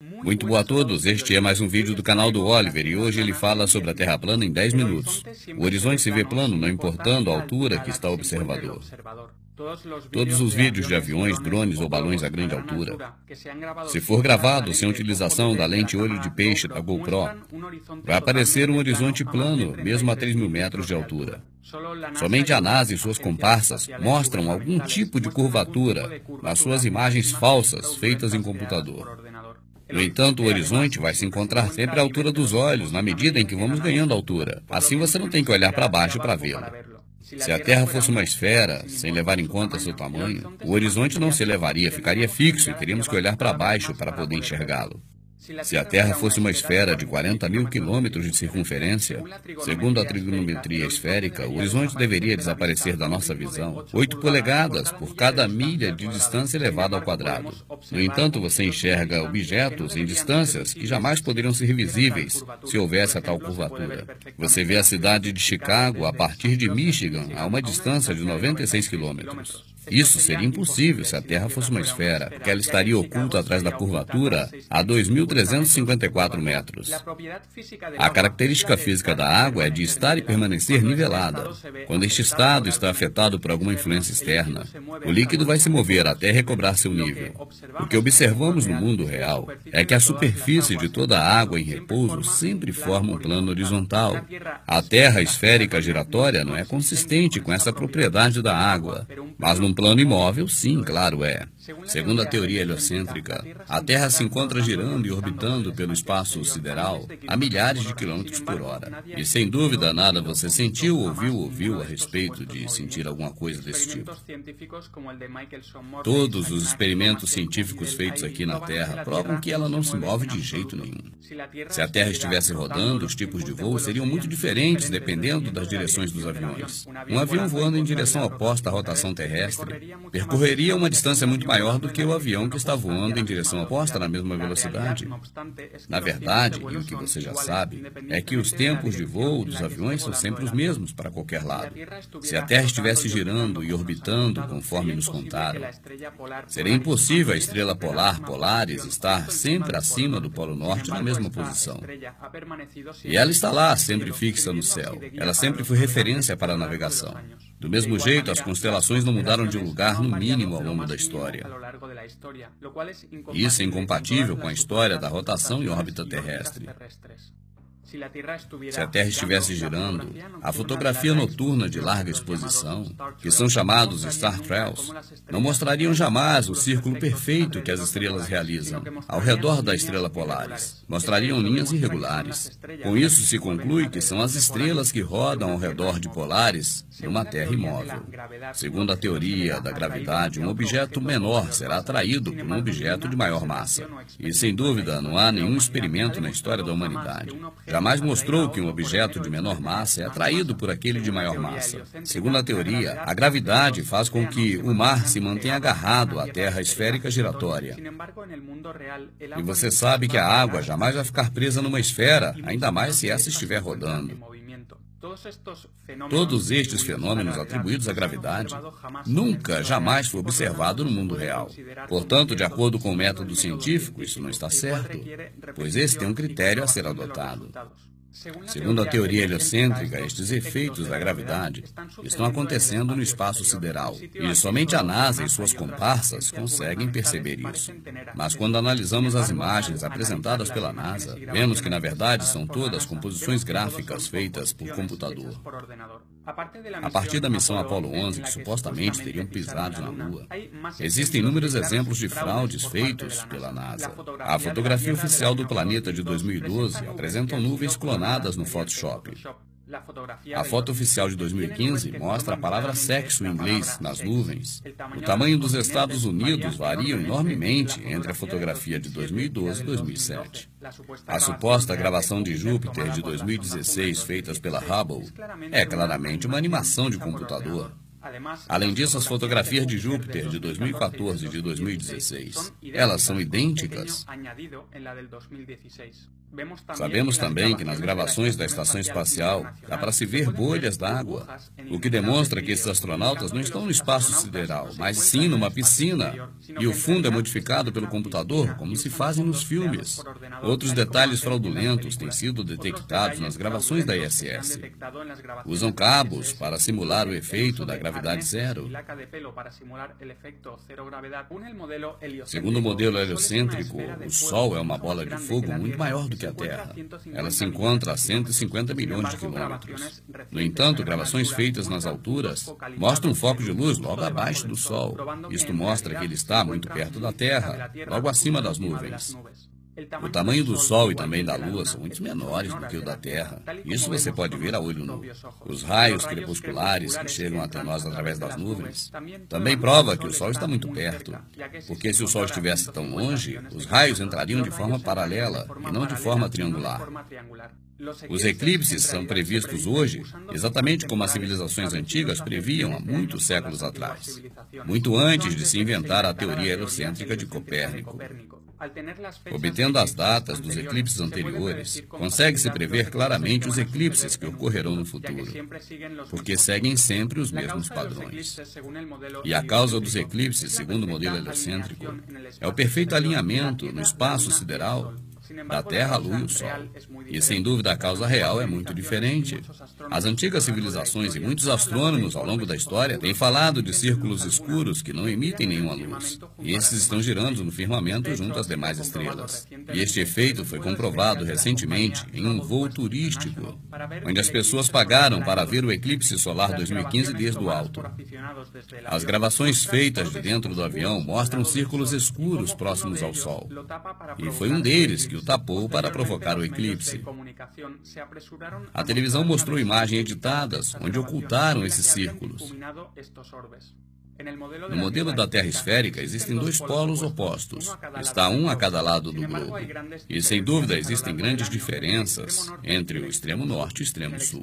Muito boa a todos, este é mais um vídeo do canal do Oliver e hoje ele fala sobre a Terra plana em 10 minutos. O horizonte se vê plano, não importando a altura que está o observador. Todos os vídeos de aviões, drones ou balões a grande altura, se for gravado sem utilização da lente olho de peixe da GoPro, vai aparecer um horizonte plano, mesmo a 3.000 metros de altura. Somente a NASA e suas comparsas mostram algum tipo de curvatura nas suas imagens falsas feitas em computador. No entanto, o horizonte vai se encontrar sempre à altura dos olhos, na medida em que vamos ganhando altura. Assim você não tem que olhar para baixo para vê-lo. Se a Terra fosse uma esfera, sem levar em conta seu tamanho, o horizonte não se elevaria, ficaria fixo e teríamos que olhar para baixo para poder enxergá-lo. Se a Terra fosse uma esfera de 40.000 quilômetros de circunferência, segundo a trigonometria esférica, o horizonte deveria desaparecer da nossa visão 8 polegadas por cada milha de distância elevada ao quadrado. No entanto, você enxerga objetos em distâncias que jamais poderiam ser visíveis se houvesse a tal curvatura. Você vê a cidade de Chicago a partir de Michigan a uma distância de 96 quilômetros. Isso seria impossível se a Terra fosse uma esfera, porque ela estaria oculta atrás da curvatura a 2.354 metros. A característica física da água é de estar e permanecer nivelada. Quando este estado está afetado por alguma influência externa, o líquido vai se mover até recobrar seu nível. O que observamos no mundo real é que a superfície de toda a água em repouso sempre forma um plano horizontal. A Terra esférica giratória não é consistente com essa propriedade da água, mas num plano imóvel, sim, claro é. Segundo a teoria heliocêntrica, a Terra se encontra girando e orbitando pelo espaço sideral a milhares de quilômetros por hora. E sem dúvida nada você sentiu ou ouviu a respeito de sentir alguma coisa desse tipo. Todos os experimentos científicos feitos aqui na Terra provam que ela não se move de jeito nenhum. Se a Terra estivesse rodando, os tipos de voo seriam muito diferentes dependendo das direções dos aviões. Um avião voando em direção oposta à rotação terrestre percorreria uma distância muito maior do que o avião que está voando em direção oposta na mesma velocidade. Na verdade, e o que você já sabe, é que os tempos de voo dos aviões são sempre os mesmos para qualquer lado. Se a Terra estivesse girando e orbitando conforme nos contaram, seria impossível a estrela polar Polaris estar sempre acima do Polo Norte na mesma posição. E ela está lá, sempre fixa no céu. Ela sempre foi referência para a navegação. Do mesmo jeito, as constelações não mudaram de lugar no mínimo ao longo da história. Isso é incompatível com a história da rotação em órbita terrestre. Se a Terra estivesse girando, a fotografia noturna de larga exposição, que são chamados Star Trails, não mostrariam jamais o círculo perfeito que as estrelas realizam ao redor da estrela Polaris. Mostrariam linhas irregulares. Com isso se conclui que são as estrelas que rodam ao redor de Polaris numa Terra imóvel. Segundo a teoria da gravidade, um objeto menor será atraído por um objeto de maior massa. E, sem dúvida, não há nenhum experimento na história da humanidade jamais mostrou que um objeto de menor massa é atraído por aquele de maior massa. Segundo a teoria, a gravidade faz com que o mar se mantenha agarrado à Terra esférica giratória. E você sabe que a água jamais vai ficar presa numa esfera, ainda mais se essa estiver rodando. Todos estes fenômenos atribuídos à gravidade nunca, jamais foi observado no mundo real. Portanto, de acordo com o método científico, isso não está certo, pois esse tem um critério a ser adotado. Segundo a teoria heliocêntrica, estes efeitos da gravidade estão acontecendo no espaço sideral, e somente a NASA e suas comparsas conseguem perceber isso. Mas quando analisamos as imagens apresentadas pela NASA, vemos que na verdade são todas composições gráficas feitas por computador. A partir da missão Apollo 11, que supostamente teriam pisado na Lua, existem inúmeros exemplos de fraudes feitos pela NASA. A fotografia oficial do planeta de 2012 apresenta nuvens clonadas no Photoshop. A foto oficial de 2015 mostra a palavra sexo em inglês nas nuvens. O tamanho dos Estados Unidos varia enormemente entre a fotografia de 2012 e 2007. A suposta gravação de Júpiter de 2016, feitas pela Hubble, é claramente uma animação de computador. Além disso, as fotografias de Júpiter de 2014 e de 2016, elas são idênticas. Sabemos também que nas gravações da estação espacial dá para se ver bolhas d'água, o que demonstra que esses astronautas não estão no espaço sideral, mas sim numa piscina, e o fundo é modificado pelo computador, como se fazem nos filmes. Outros detalhes fraudulentos têm sido detectados nas gravações da ISS. Usam cabos para simular o efeito da gravidade zero. Segundo o modelo heliocêntrico, o Sol é uma bola de fogo muito maior do que a Terra. Ela se encontra a 150 milhões de quilômetros. No entanto, gravações feitas nas alturas mostram um foco de luz logo abaixo do Sol. Isto mostra que ele está muito perto da Terra, logo acima das nuvens. O tamanho do Sol e também da Lua são muito menores do que o da Terra. Isso você pode ver a olho nu. Os raios crepusculares que chegam até nós através das nuvens também prova que o Sol está muito perto, porque se o Sol estivesse tão longe, os raios entrariam de forma paralela e não de forma triangular. Os eclipses são previstos hoje exatamente como as civilizações antigas previam há muitos séculos atrás, muito antes de se inventar a teoria heliocêntrica de Copérnico. Obtendo as datas dos eclipses anteriores, consegue-se prever claramente os eclipses que ocorrerão no futuro, porque seguem sempre os mesmos padrões. E a causa dos eclipses, segundo o modelo heliocêntrico, é o perfeito alinhamento no espaço sideral da Terra, a Lua e o Sol. E, sem dúvida, a causa real é muito diferente. As antigas civilizações e muitos astrônomos ao longo da história têm falado de círculos escuros que não emitem nenhuma luz. E esses estão girando no firmamento junto às demais estrelas. E este efeito foi comprovado recentemente em um voo turístico, onde as pessoas pagaram para ver o eclipse solar 2015 desde o alto. As gravações feitas de dentro do avião mostram círculos escuros próximos ao Sol. E foi um deles que o tapou para provocar o eclipse. A televisão mostrou imagens editadas onde ocultaram esses círculos. No modelo da Terra esférica, existem dois polos opostos. Está um a cada lado do globo. E, sem dúvida, existem grandes diferenças entre o extremo norte e o extremo sul.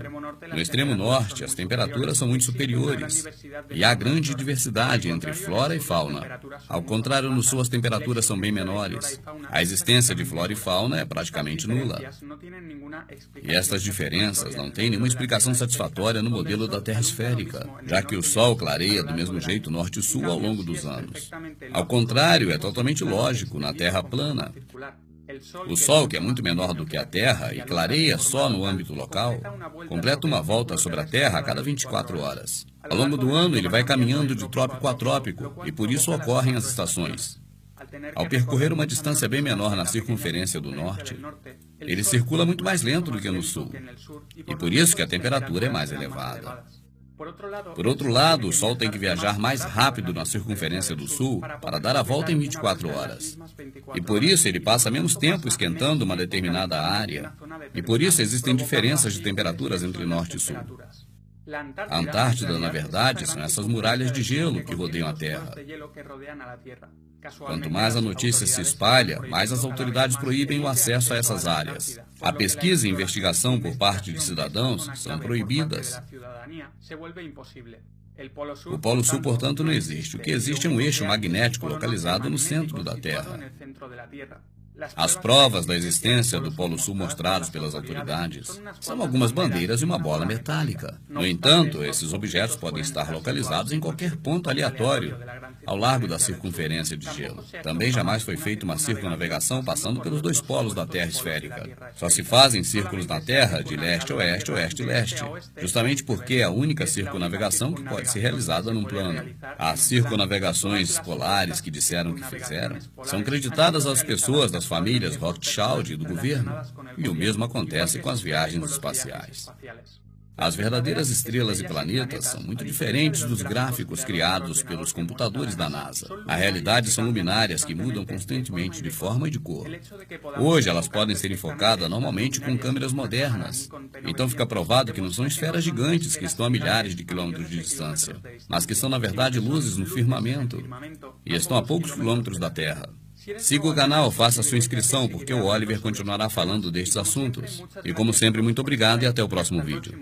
No extremo norte, as temperaturas são muito superiores. E há grande diversidade entre flora e fauna. Ao contrário, no sul, as temperaturas são bem menores. A existência de flora e fauna é praticamente nula. E estas diferenças não têm nenhuma explicação satisfatória no modelo da Terra esférica, já que o Sol clareia do mesmo jeito norte e sul ao longo dos anos. Ao contrário, é totalmente lógico na Terra plana. O Sol, que é muito menor do que a Terra e clareia só no âmbito local, completa uma volta sobre a Terra a cada 24 horas. Ao longo do ano, ele vai caminhando de trópico a trópico e por isso ocorrem as estações. Ao percorrer uma distância bem menor na circunferência do norte, ele circula muito mais lento do que no sul, e por isso que a temperatura é mais elevada. Por outro lado, o Sol tem que viajar mais rápido na circunferência do sul para dar a volta em 24 horas. E por isso ele passa menos tempo esquentando uma determinada área. E por isso existem diferenças de temperaturas entre norte e sul. A Antártida, na verdade, são essas muralhas de gelo que rodeiam a Terra. Quanto mais a notícia se espalha, mais as autoridades proíbem o acesso a essas áreas. A pesquisa e investigação por parte de cidadãos são proibidas. O Polo Sul, portanto, não existe. O que existe é um eixo magnético localizado no centro da Terra. As provas da existência do Polo Sul mostradas pelas autoridades são algumas bandeiras e uma bola metálica. No entanto, esses objetos podem estar localizados em qualquer ponto aleatório ao largo da circunferência de gelo. Também jamais foi feita uma circunnavegação passando pelos dois polos da Terra esférica. Só se fazem círculos na Terra de leste a oeste, oeste e leste, justamente porque é a única circunnavegação que pode ser realizada num plano. As circunnavegações polares que disseram que fizeram são creditadas às pessoas das famílias Rothschild e do governo, e o mesmo acontece com as viagens espaciais. As verdadeiras estrelas e planetas são muito diferentes dos gráficos criados pelos computadores da NASA. A realidade são luminárias que mudam constantemente de forma e de cor. Hoje elas podem ser enfocadas normalmente com câmeras modernas. Então fica provado que não são esferas gigantes que estão a milhares de quilômetros de distância, mas que são na verdade luzes no firmamento e estão a poucos quilômetros da Terra. Siga o canal, faça sua inscrição, porque o Oliver continuará falando destes assuntos. E como sempre, muito obrigado e até o próximo vídeo.